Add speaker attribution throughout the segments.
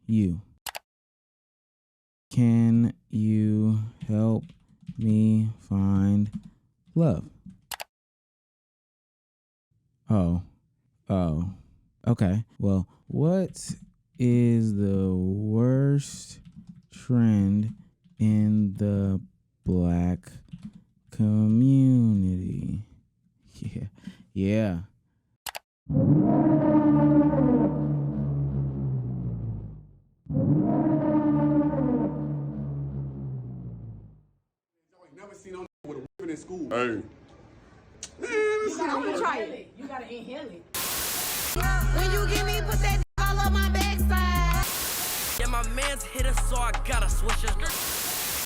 Speaker 1: you? Can you help me find love? Oh, okay. Well, what is the worst trend in the black community? Yeah.
Speaker 2: Never seen on with a whipping in school. Hey. Man,
Speaker 3: You gotta try it. You gotta inhale it.
Speaker 4: When you give me, put that all on my backside.
Speaker 5: Yeah, my man's hit us, so I gotta switch it.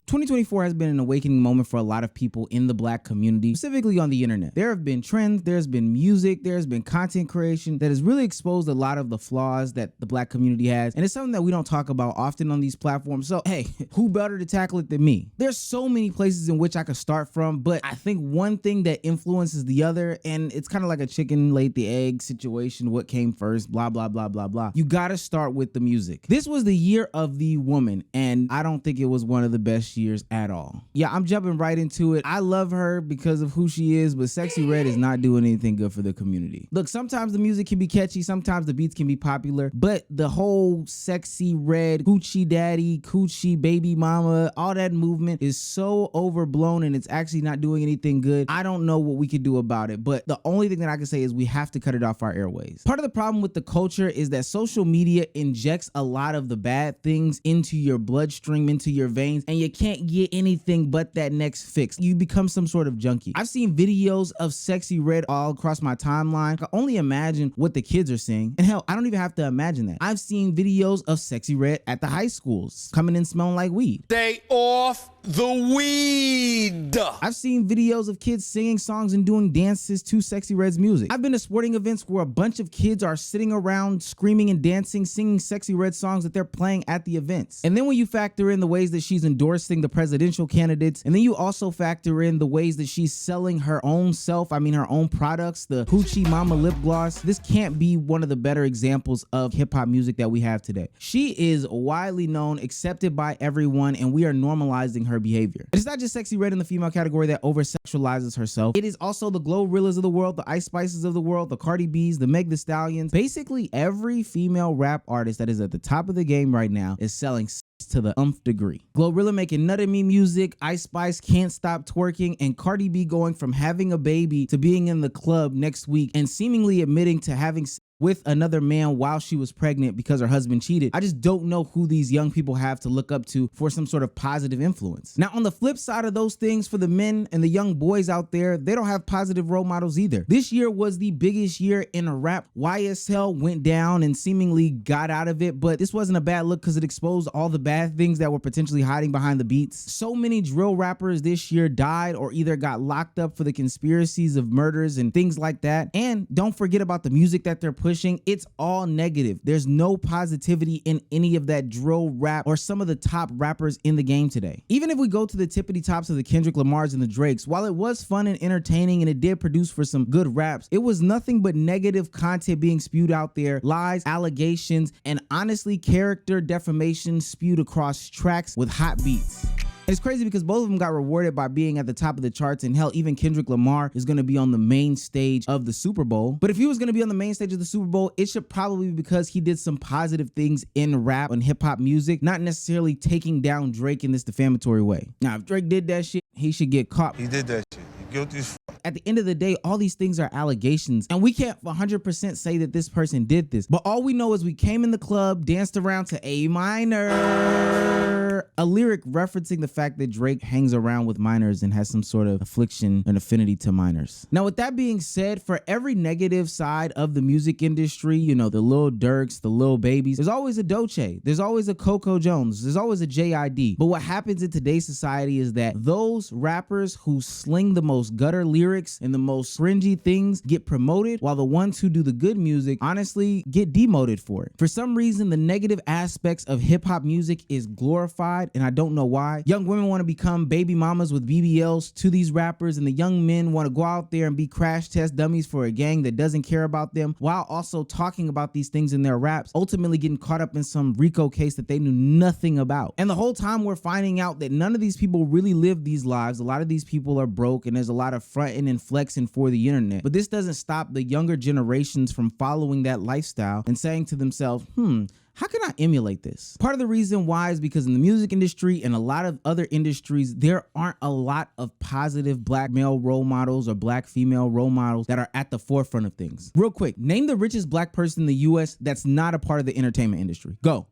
Speaker 1: 2024 has been an awakening moment for a lot of people in the black community, specifically on the internet. There have been trends, there's been music, there's been content creation that has really exposed a lot of the flaws that the black community has. And it's something that we don't talk about often on these platforms. So, hey, who better to tackle it than me? There's so many places in which I could start from, but I think one thing that influences the other, and it's kind of like a chicken laid the egg situation, what came first, blah, blah, blah, blah, blah. You gotta start with the music. This was the year of the woman, and I don't think it was one of the best years at all. Yeah, I'm jumping right into it. I love her because of who she is, but Sexyy Red is not doing anything good for the community. Look, sometimes the music can be catchy, sometimes the beats can be popular, but the whole Sexyy Red, Coochie Daddy, Coochie Baby Mama, all that movement is so overblown and it's actually not doing anything good. I don't know what we could do about it, but the only thing that I can say is we have to cut it off our airways. Part of the problem with the culture is that social media injects a lot of the bad things into your bloodstream, into your veins, and you can't get anything but that next fix. You become some sort of junkie. I've seen videos of Sexyy Red all across my timeline. I can only imagine what the kids are seeing. And hell, I don't even have to imagine that. I've seen videos of Sexyy Red at the high schools coming in smelling like weed.
Speaker 5: Stay off the weed.
Speaker 1: I've seen videos of kids singing songs and doing dances to Sexyy Red's music. I've been to sporting events where a bunch of kids are sitting around screaming and dancing, singing Sexyy Red songs that they're playing at the events. And then when you factor in the ways that she's endorsing the presidential candidates, and then you also factor in the ways that she's selling her own self, her own products, the Coochie Mama lip gloss, this can't be one of the better examples of hip hop music that we have today. She is widely known, accepted by everyone, and we are normalizing her behavior. It's not just Sexyy Red in the female category that over-sexualizes herself. It is also the Glorrillas of the world, the Ice Spices of the world, the Cardi B's, the Meg Thee Stallions. Basically, every female rap artist that is at the top of the game right now is selling to the nth degree. Glorilla making Nut of Me music, Ice Spice Can't Stop Twerking, and Cardi B going from having a baby to being in the club next week and seemingly admitting to having with another man while she was pregnant because her husband cheated. I just don't know who these young people have to look up to for some sort of positive influence. Now, on the flip side of those things, for the men and the young boys out there, they don't have positive role models either. This year was the biggest year in rap. YSL went down and seemingly got out of it, but this wasn't a bad look because it exposed all the bad things that were potentially hiding behind the beats. So many drill rappers this year died or either got locked up for the conspiracies of murders and things like that. And don't forget about the music that they're pushing. It's all negative. There's no positivity in any of that drill rap or some of the top rappers in the game today. Even if we go to the tippity tops of the Kendrick Lamars and the Drakes, while it was fun and entertaining and it did produce for some good raps, it was nothing but negative content being spewed out there, lies, allegations, and honestly character defamation spewed across tracks with hot beats. It's crazy because both of them got rewarded by being at the top of the charts, and hell, even Kendrick Lamar is going to be on the main stage of the Super Bowl. But if he was going to be on the main stage of the Super Bowl, it should probably be because he did some positive things in rap and hip hop music, not necessarily taking down Drake in this defamatory way. Now, if Drake did that shit, he should get caught.
Speaker 6: He did that shit. He guilty as fuck.
Speaker 1: At the end of the day, all these things are allegations, and we can't 100% say that this person did this. But all we know is we came in the club, danced around to A minor, a lyric referencing the fact that Drake hangs around with minors and has some sort of affliction and affinity to minors. Now, with that being said, for every negative side of the music industry, you know, the Lil Durks, the Lil Babies, there's always a Doechii, there's always a Coco Jones, there's always a JID. But what happens in today's society is that those rappers who sling the most gutter lyrics and the most cringy things get promoted, while the ones who do the good music honestly get demoted for it. For some reason, the negative aspects of hip hop music is glorified side, and I don't know why. Young women want to become baby mamas with BBLs to these rappers, and the young men want to go out there and be crash test dummies for a gang that doesn't care about them, while also talking about these things in their raps, ultimately getting caught up in some RICO case that they knew nothing about. And the whole time we're finding out that none of these people really live these lives. A lot of these people are broke, and there's a lot of fronting and flexing for the internet. But this doesn't stop the younger generations from following that lifestyle and saying to themselves, how can I emulate this? Part of the reason why is because in the music industry and a lot of other industries, there aren't a lot of positive black male role models or black female role models that are at the forefront of things. Real quick, name the richest black person in the US that's not a part of the entertainment industry. Go.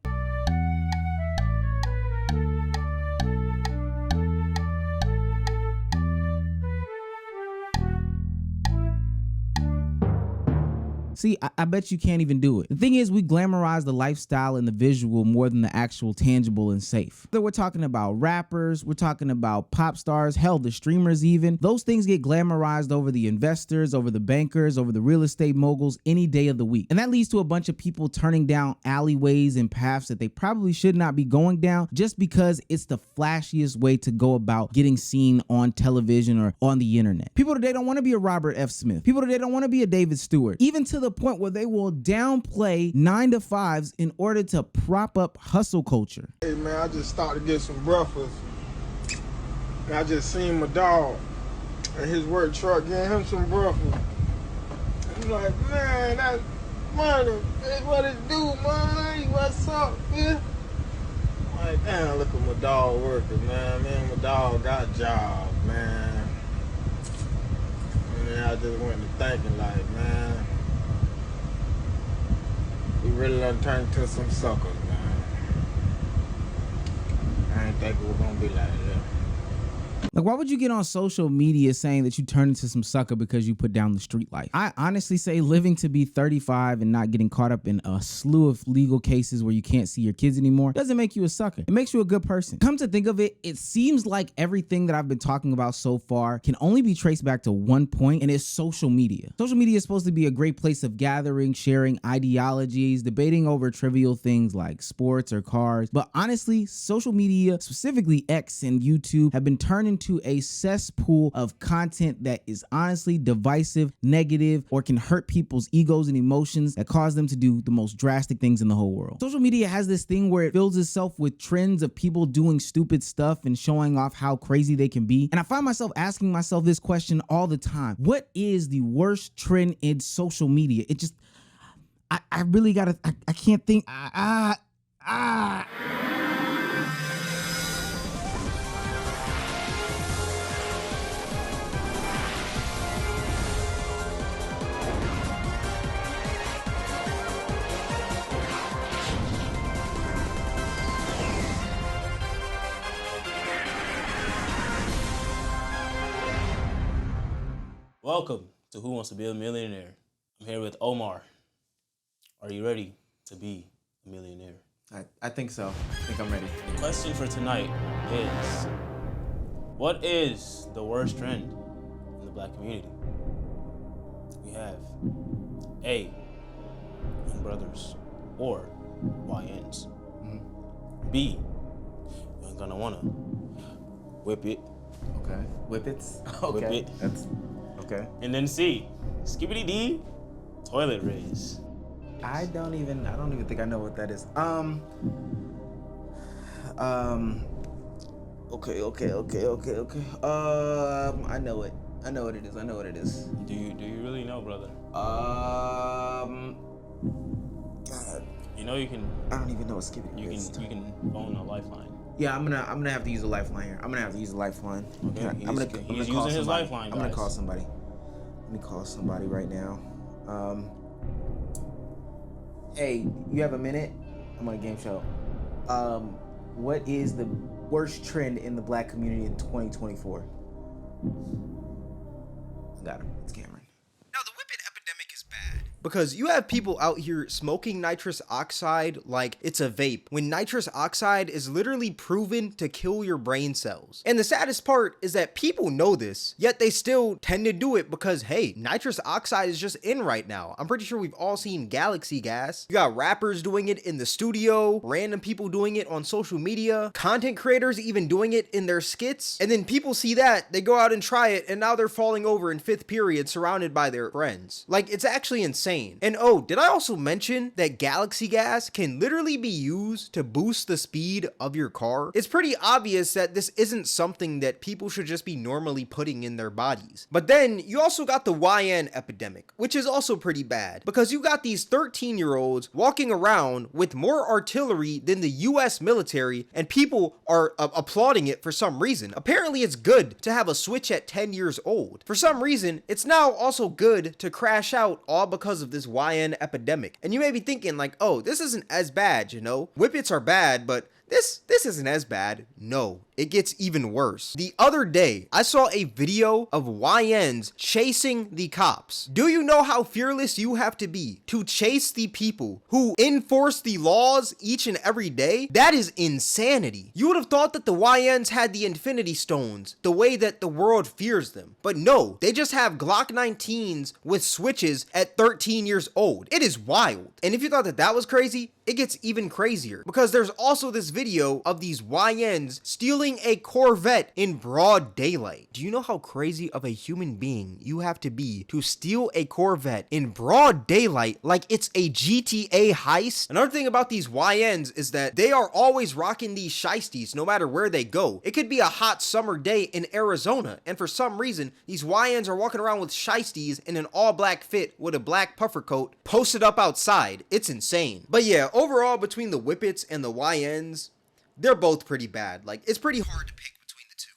Speaker 1: See, I bet you can't even do it. The thing is, we glamorize the lifestyle and the visual more than the actual tangible and safe. So we're talking about rappers, we're talking about pop stars, hell, the streamers even. Those things get glamorized over the investors, over the bankers, over the real estate moguls any day of the week. And that leads to a bunch of people turning down alleyways and paths that they probably should not be going down just because it's the flashiest way to go about getting seen on television or on the internet. People today don't want to be a Robert F. Smith. People today don't want to be a David Stewart. Even to the point where they will downplay 9-to-5s in order to prop up hustle culture.
Speaker 7: Hey man, I just stopped to get some breakfast. And I just seen my dog and his work truck getting him some breakfast. I'm like, man, that's money. That's what it do, man. What's up, man? I'm like, damn, look at my dog working, man. Man, my dog got a job, man. And then I just went to thinking like, man, we really done turned into some suckers, man. I didn't think it was gonna be like that.
Speaker 1: Like, why would you get on social media saying that you turned into some sucker because you put down the street life? I honestly say living to be 35 and not getting caught up in a slew of legal cases where you can't see your kids anymore doesn't make you a sucker. It makes you a good person. Come to think of it, it seems like everything that I've been talking about so far can only be traced back to one point, and it's social media. Social media is supposed to be a great place of gathering, sharing ideologies, debating over trivial things like sports or cars. But honestly, social media, specifically X and YouTube, have been turned into a cesspool of content that is honestly divisive, negative, or can hurt people's egos and emotions that cause them to do the most drastic things in the whole world. Social media has this thing where it fills itself with trends of people doing stupid stuff and showing off how crazy they can be. And I find myself asking myself this question all the time. What is the worst trend in social media? It just, I really gotta, I can't think,
Speaker 8: Welcome to Who Wants to Be a Millionaire. I'm here with Omar. Are you ready to be a millionaire?
Speaker 1: I think so. I think I'm ready.
Speaker 8: The question for tonight is, what is the worst trend in the black community? We have A, young brothers or YNs. B, you ain't gonna wanna whip it.
Speaker 1: Okay. Whippets?
Speaker 8: Whip
Speaker 1: Okay.
Speaker 8: it.
Speaker 1: That's okay.
Speaker 8: And then C, skibbity D, toilet raise.
Speaker 1: I don't even think I know what that is. Okay. I know it. I know what it is.
Speaker 8: Do you really know, brother?
Speaker 1: God,
Speaker 8: You know you can
Speaker 1: I don't even know what skipping
Speaker 8: you
Speaker 1: is.
Speaker 8: can phone a lifeline.
Speaker 1: Yeah, I'm gonna have to use a lifeline here. I'm gonna
Speaker 8: He's
Speaker 1: call
Speaker 8: using his
Speaker 1: somebody.
Speaker 8: lifeline,
Speaker 1: I'm gonna
Speaker 8: guys.
Speaker 1: call somebody. Let me call somebody right now. Hey, you have a minute? I'm on a game show. What is the worst trend in the black community in 2024? Got him. It's Cameron.
Speaker 9: Now, the whippet epidemic is bad, because you have people out here smoking nitrous oxide like it's a vape, when nitrous oxide is literally proven to kill your brain cells. And the saddest part is that people know this, yet they still tend to do it because, hey, nitrous oxide is just in right now. I'm pretty sure we've all seen Galaxy Gas. You got rappers doing it in the studio, random people doing it on social media, content creators even doing it in their skits, and then people see that, they go out and try it, and now they're falling over in 5th period surrounded by their friends. Like, it's actually insane. And oh, did I also mention that Galaxy Gas can literally be used to boost the speed of your car? It's pretty obvious that this isn't something that people should just be normally putting in their bodies. But then you also got the YN epidemic, which is also pretty bad, because you got these 13-year-olds walking around with more artillery than the US military, and people are applauding it for some reason. Apparently it's good to have a Switch at 10 years old. For some reason, it's now also good to crash out, all because of this YN epidemic. And you may be thinking like, oh, this isn't as bad, you know? Whippets are bad, but this isn't as bad. No, it gets even worse. The other day, I saw a video of YNs chasing the cops. Do you know how fearless you have to be to chase the people who enforce the laws each and every day? That is insanity. You would have thought that the YNs had the Infinity Stones, the way that the world fears them. But no, they just have Glock 19s with switches at 13 years old. It is wild. And if you thought that that was crazy, it gets even crazier, because there's also this video of these YNs stealing a Corvette in broad daylight. Do you know how crazy of a human being you have to be to steal a Corvette in broad daylight like it's a GTA heist? Another thing about these YNs is that they are always rocking these shiesties no matter where they go. It could be a hot summer day in Arizona, and for some reason, these YNs are walking around with shiesties in an all-black fit with a black puffer coat posted up outside. It's insane. But yeah, overall, between the Whippets and the YNs, they're both pretty bad. Like, it's pretty hard to pick between the two.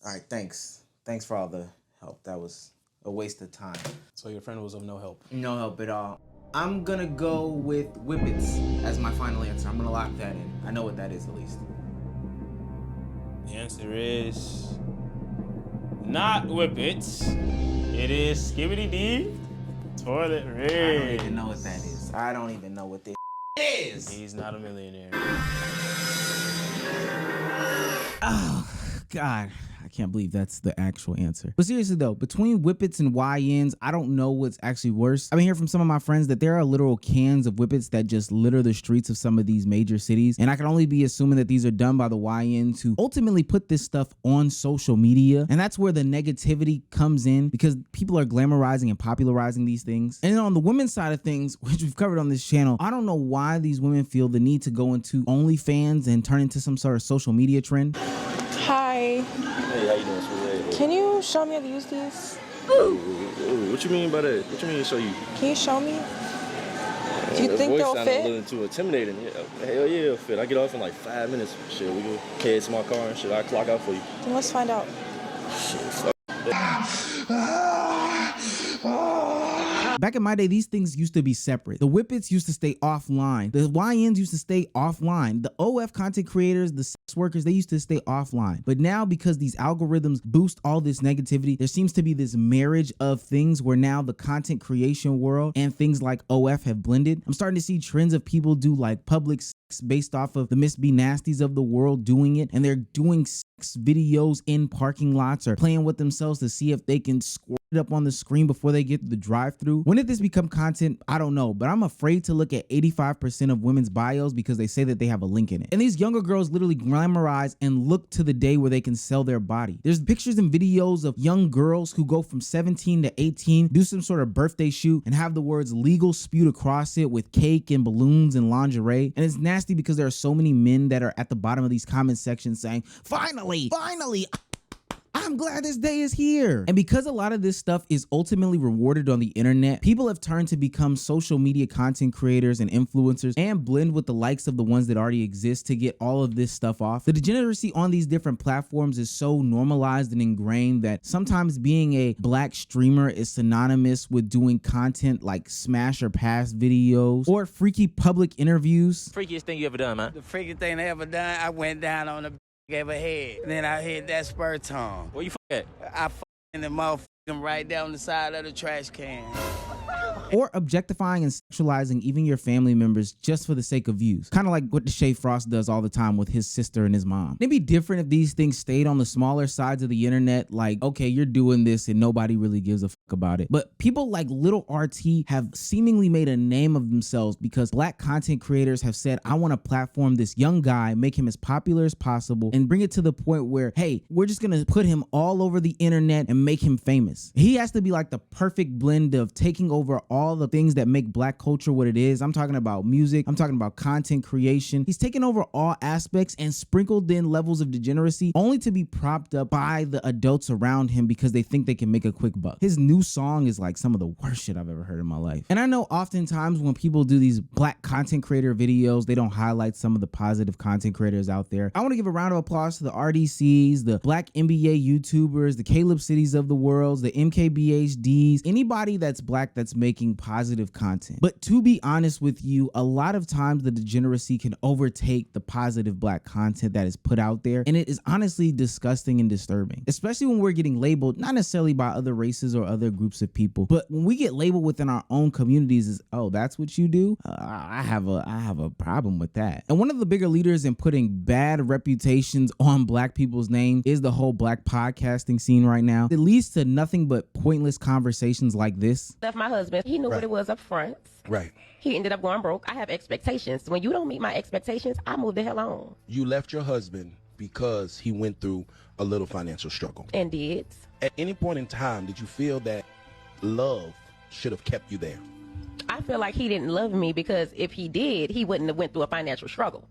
Speaker 1: All right, thanks. Thanks for all the help. That was a waste of time.
Speaker 8: So your friend was of no help.
Speaker 1: No help at all. I'm gonna go with Whippets as my final answer. I'm gonna lock that in. I know what that is, at least.
Speaker 8: The answer is not Whippets. It is Skibbity D Toilet Rage.
Speaker 1: I don't even know what that is. I don't even know what this is.
Speaker 8: He's not a millionaire.
Speaker 1: Oh, God. I can't believe that's the actual answer. But seriously though, between Whippets and YNs, I don't know what's actually worse. I've been hearing from some of my friends that there are literal cans of Whippets that just litter the streets of some of these major cities. And I can only be assuming that these are done by the YNs who ultimately put this stuff on social media. And that's where the negativity comes in, because people are glamorizing and popularizing these things. And then on the women's side of things, which we've covered on this channel, I don't know why these women feel the need to go into OnlyFans and turn into some sort of social media trend.
Speaker 10: Hi.
Speaker 11: Hey, how you doing, sweetie?
Speaker 10: Can you show me how to use these?
Speaker 11: Ooh, what you mean by that? What you mean show you?
Speaker 10: Can you show me? Do you think they'll fit?
Speaker 11: A little too intimidating. Yeah. Hell yeah, it'll fit. I get off in like 5 minutes. Shit, we go head to my car and shit. I clock out for you.
Speaker 10: Then let's find out.
Speaker 11: Shit, fuck.
Speaker 1: Back in my day, these things used to be separate. The Whippets used to stay offline. The YNs used to stay offline. The OF content creators, the sex workers, they used to stay offline. But now, because these algorithms boost all this negativity, there seems to be this marriage of things where now the content creation world and things like OF have blended. I'm starting to see trends of people do like public sex based off of the Miss B Nasties of the world doing it, and they're doing sex videos in parking lots or playing with themselves to see if they can squirt it up on the screen before they get to the drive-thru. When did this become content? I don't know, but I'm afraid to look at 85% of women's bios because they say that they have a link in it. And these younger girls literally glamorize and look to the day where they can sell their body. There's pictures and videos of young girls who go from 17 to 18, do some sort of birthday shoot and have the words legal spewed across it with cake and balloons and lingerie. And it's nasty because there are so many men that are at the bottom of these comment sections saying, finally, I'm glad this day is here. And because a lot of this stuff is ultimately rewarded on the internet, people have turned to become social media content creators and influencers and blend with the likes of the ones that already exist to get all of this stuff off. The degeneracy on these different platforms is so normalized and ingrained that sometimes being a black streamer is synonymous with doing content like smash or pass videos or freaky public interviews.
Speaker 12: Freakiest thing you ever done, man?
Speaker 13: The freakiest thing I ever done, I went down on the gave a head. Then I hit that spur tongue.
Speaker 12: Where you at?
Speaker 13: I in the motherfucking right down the side of the trash can.
Speaker 1: or objectifying and sexualizing even your family members just for the sake of views. Kind of like what Deshae Frost does all the time with his sister and his mom. It'd be different if these things stayed on the smaller sides of the internet, like, okay, you're doing this and nobody really gives a fuck about it. But people like Little RT have seemingly made a name of themselves because black content creators have said, I want to platform this young guy, make him as popular as possible, and bring it to the point where, hey, we're just gonna put him all over the internet and make him famous. He has to be like the perfect blend of taking over all the things that make black culture what it is. I'm talking about music, I'm talking about content creation. He's taken over all aspects and sprinkled in levels of degeneracy only to be propped up by the adults around him because they think they can make a quick buck. His new song is like some of the worst shit I've ever heard in my life. And I know oftentimes when people do these black content creator videos, they don't highlight some of the positive content creators out there. I want to give a round of applause to the RDCs, the black NBA YouTubers, the Caleb Cities of the world, the MKBHDs, anybody that's black that's making positive content. But to be honest with you, a lot of times the degeneracy can overtake the positive black content that is put out there, and it is honestly disgusting and disturbing, especially when we're getting labeled, not necessarily by other races or other groups of people, but when we get labeled within our own communities as, oh, that's what you do? I have a problem with that. And one of the bigger leaders in putting bad reputations on black people's names is the whole black podcasting scene right now. It leads to nothing but pointless conversations like this.
Speaker 3: Left my husband. He knew what it was up front.
Speaker 12: Right.
Speaker 3: He ended up going broke. I have expectations. When you don't meet my expectations, I move the hell on.
Speaker 12: You left your husband because he went through a little financial struggle.
Speaker 3: And did.
Speaker 12: At any point in time, did you feel that love should have kept you there?
Speaker 3: I feel like he didn't love me because if he did, he wouldn't have went through a financial struggle.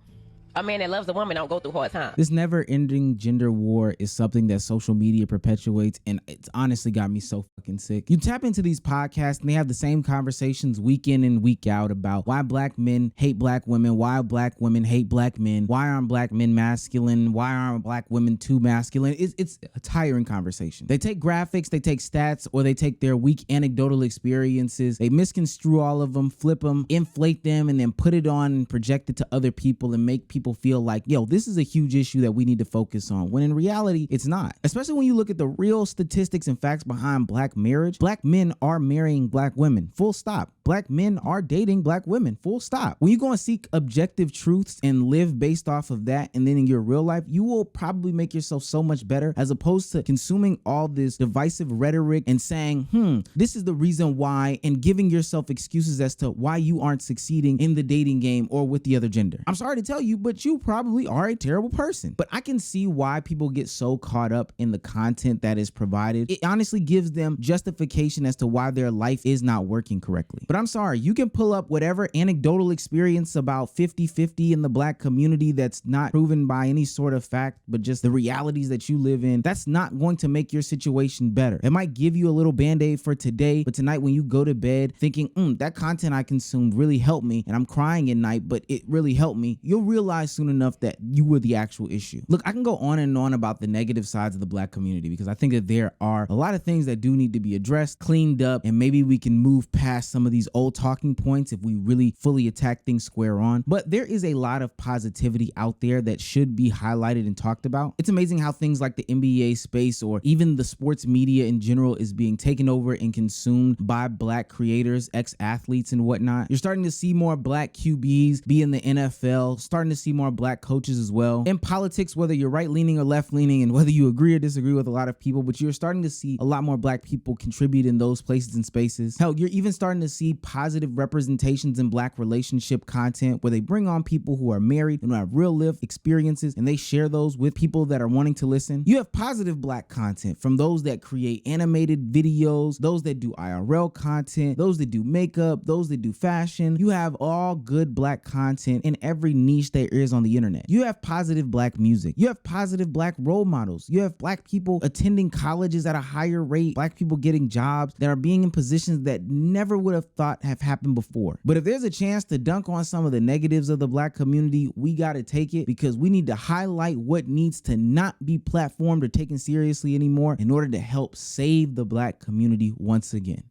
Speaker 3: A man that loves a woman don't go through hard times.
Speaker 1: This never-ending gender war is something that social media perpetuates, and it's honestly got me so fucking sick. You tap into these podcasts, and they have the same conversations week in and week out about why black men hate black women, why black women hate black men, why aren't black men masculine, why aren't black women too masculine. It's a tiring conversation. They take graphics, they take stats, or they take their weak anecdotal experiences, they misconstrue all of them, flip them, inflate them, and then put it on and project it to other people and make people feel like, yo, this is a huge issue that we need to focus on, when in reality, it's not. Especially when you look at the real statistics and facts behind black marriage. Black men are marrying black women, full stop. Black men are dating black women, full stop. When you go and seek objective truths and live based off of that, and then in your real life, you will probably make yourself so much better, as opposed to consuming all this divisive rhetoric and saying, this is the reason why, and giving yourself excuses as to why you aren't succeeding in the dating game or with the other gender. I'm sorry to tell you, but you probably are a terrible person. But I can see why people get so caught up in the content that is provided. It honestly gives them justification as to why their life is not working correctly. But I'm sorry, you can pull up whatever anecdotal experience about 50-50 in the black community that's not proven by any sort of fact, but just the realities that you live in. That's not going to make your situation better. It might give you a little band-aid for today, but tonight when you go to bed thinking, that content I consumed really helped me, and I'm crying at night, but it really helped me, you'll realize soon enough that you were the actual issue. Look, I can go on and on about the negative sides of the black community because I think that there are a lot of things that do need to be addressed, cleaned up, and maybe we can move past some of these old talking points if we really fully attack things square on. But there is a lot of positivity out there that should be highlighted and talked about. It's amazing how things like the NBA space or even the sports media in general is being taken over and consumed by black creators, ex-athletes and whatnot. You're starting to see more black QBs be in the NFL, starting to see more black coaches as well. In politics, whether you're right-leaning or left-leaning, and whether you agree or disagree with a lot of people, but you're starting to see a lot more black people contribute in those places and spaces. Hell, you're even starting to see positive representations in black relationship content where they bring on people who are married and who have real lived experiences, and they share those with people that are wanting to listen. You have positive black content from those that create animated videos, those that do IRL content, those that do makeup, those that do fashion. You have all good black content in every niche there is on the internet. You have positive black music. You have positive black role models. You have black people attending colleges at a higher rate, black people getting jobs that are being in positions that never would have thought have happened before. But if there's a chance to dunk on some of the negatives of the black community, we got to take it, because we need to highlight what needs to not be platformed or taken seriously anymore in order to help save the black community once again.